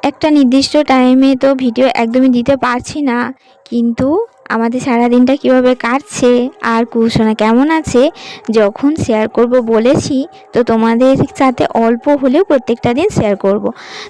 একটা নির্দিষ্ট টাইমে তো ভিডিও একদমই দিতে পারছি না, কিন্তু আমাদের সারা দিনটা কীভাবে কাটছে আর কুশোনা কেমন আছে যখন শেয়ার করব বলেছি, তো তোমাদের সাথে অল্প হলেও প্রত্যেকটা দিন শেয়ার করব।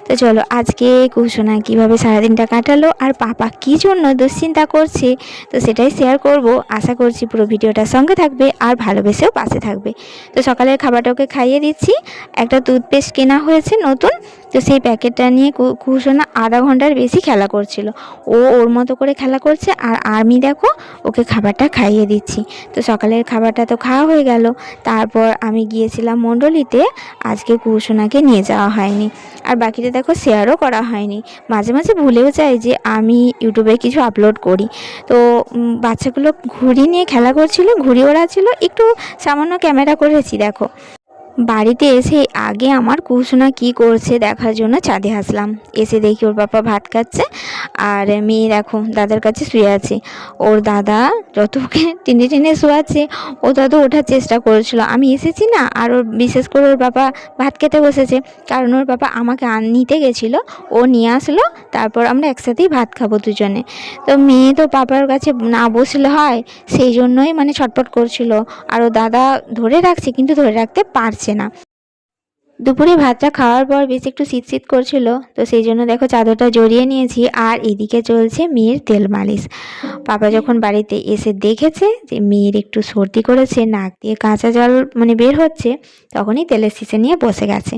তো চলো আজকে কুশোনা কীভাবে সারাদিনটা কাটালো আর পাপা কী জন্য দুশ্চিন্তা করছে, তো সেটাই শেয়ার করব। আশা করছি পুরো ভিডিওটার সঙ্গে থাকবে আর ভালোবেসেও পাশে থাকবে। তো সকালের খাবারটা ওকে খাইয়ে দিচ্ছি। একটা টুথপেস্ট কেনা হয়েছে নতুন, তো সেই প্যাকেটটা নিয়ে কুশোনা আধা ঘন্টার বেশি খেলা করছিল। ও ওর মতো করে খেলা করছে আর আমি দেখো ওকে খাবারটা খাইয়ে দিচ্ছি। তো সকালের খাবারটা তো খাওয়া হয়ে গেল। তারপর আমি গিয়েছিলাম মণ্ডলীতে, আজকে কুশোনাকে নিয়ে যাওয়া হয়নি আর বাকিটা দেখো শেয়ারও করা হয়নি। মাঝে মাঝে ভুলেও যাই যে আমি ইউটিউবে কিছু আপলোড করি। তো বাচ্চাগুলো ঘুড়ি নিয়ে খেলা করছিল, ঘুড়ি ওড়াচ্ছিল, একটু সামান্য ক্যামেরা করেছি। দেখো বাড়িতে এসে আগে আমার কুশোনা কি করছে দেখার জন্য ছাদে আসলাম। এসে দেখি ওর বাবা ভাত খাচ্ছে আর মেয়ে দেখো দাদার কাছে শুয়ে আছে। ওর দাদা যত ওকে টেনে টেনে শোয়াচ্ছে ও তত ওঠার চেষ্টা করেছিল। আমি এসেছি না, আর ওর বিশেষ করে ওর বাবা ভাত খেতে বসেছে, কারণ ওর বাবা আমাকে নিতে গেছিলো, ও নিয়ে আসলো, তারপর আমরা একসাথেই ভাত খাবো দুজনে। তো মেয়ে তো পাপার কাছে না বসলে হয়, সেই জন্যই মানে ছটপট করছিল। আর ও দাদা ধরে রাখছে কিন্তু ধরে রাখতে পারছে না। দুপুরে ভাতটা খাওয়ার পর বেশ একটু শীত করছিল, তো সেই জন্য দেখো চাদরটা জড়িয়ে নিয়েছি আর এদিকে চলছে মেয়ের তেল মালিশ। পাপা যখন বাড়িতে এসে দেখেছে যে মেয়ের একটু সর্দি করেছে, নাক দিয়ে কাঁচা জল মানে বের হচ্ছে, তখনই তেলের শিশে নিয়ে বসে গেছে।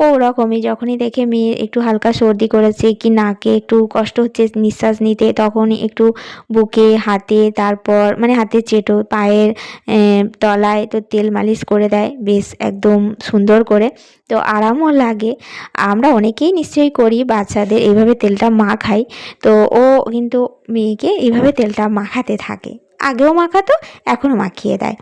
ও ওরকমই যখনই দেখে মেয়ের একটু হালকা সর্দি করেছে কি নাকে একটু কষ্ট হচ্ছে নিঃশ্বাস নিতে, তখনই একটু বুকে হাতে, তারপর মানে হাতের চেটো, পায়ের তলায় তো তেল মালিশ করে দেয় বেশ একদম সুন্দর করে, তো আরামও লাগে। আমরা অনেকেই নিশ্চয়ই করি, বাচ্চাদের এইভাবে তেলটা মাখাই। তো ও কিন্তু মেয়েকে এইভাবে তেলটা মাখাতে থাকে, আগেও মাখাতো এখনও মাখিয়ে দেয়।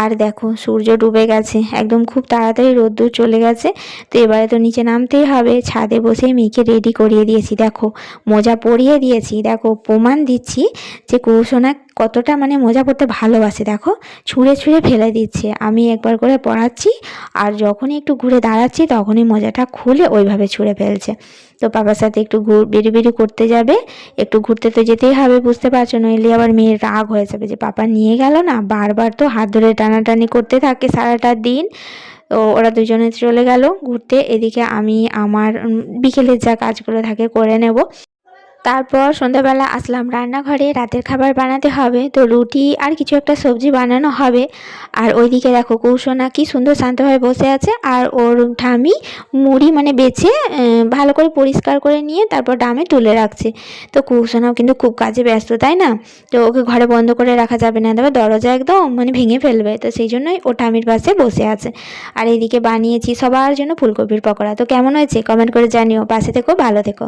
আর দেখো সূর্য ডুবে গেছে একদম, খুব তাড়াতাড়ি রোদ্দুর চলে গেছে। তো এবারে তো নিচে নামতেই হবে, ছাদে বসে মেয়েকে রেডি করিয়ে দিয়েছি। দেখো মোজা পরিয়ে দিয়েছি, দেখো প্রমাণ দিচ্ছি যে কুশোনা কতটা মানে মোজা পরতে ভালোবাসে। দেখো ছুঁড়ে ছুঁড়ে ফেলে দিচ্ছে, আমি একবার করে পরাচ্ছি আর যখনই একটু ঘুরে দাঁড়াচ্ছি তখনই মোজাটা খুলে ওইভাবে ছুঁড়ে ফেলছে। তো বাবার সাথে একটু বেরিয়ে করতে যাবে, একটু ঘুরতে তো যেতেই হবে, বুঝতে পারছো, নইলে আবার মেয়ের রাগ হয়ে যাবে যে পাপা নিয়ে গেল না, বারবার তো হাত ধরে টানাটানি করতে থাকে সারাটা দিন। তো ওরা দুজনে চলে গেল ঘুরতে, এদিকে আমি আমার বিকেলের যা কাজগুলো থাকে করে নেব। তারপর সন্ধ্যাবেলা আসলাম রান্নাঘরে, রাতের খাবার বানাতে হবে, তো রুটি আর কিছু একটা সবজি বানানো হবে। আর ওইদিকে দেখো কুশোনা কি সুন্দর শান্তভাবে বসে আছে, আর ওর ঠামি মুড়ি মানে বেছে ভালো করে পরিষ্কার করে নিয়ে তারপর ডামে তুলে রাখছে। তো কুশোনাও কিন্তু খুব কাজে ব্যস্ত, তাই না? তো ওকে ঘরে বন্ধ করে রাখা যাবে না, তবে দরজা একদম মানে ভেঙে ফেলবে, তো সেই জন্যই ও ঠামির পাশে বসে আছে। আর এইদিকে বানিয়েছি সবার জন্য ফুলকপির পকোড়া। তো কেমন হয়েছে কমেন্ট করে জানিও, পাশে থেকো, ভালো থেকো।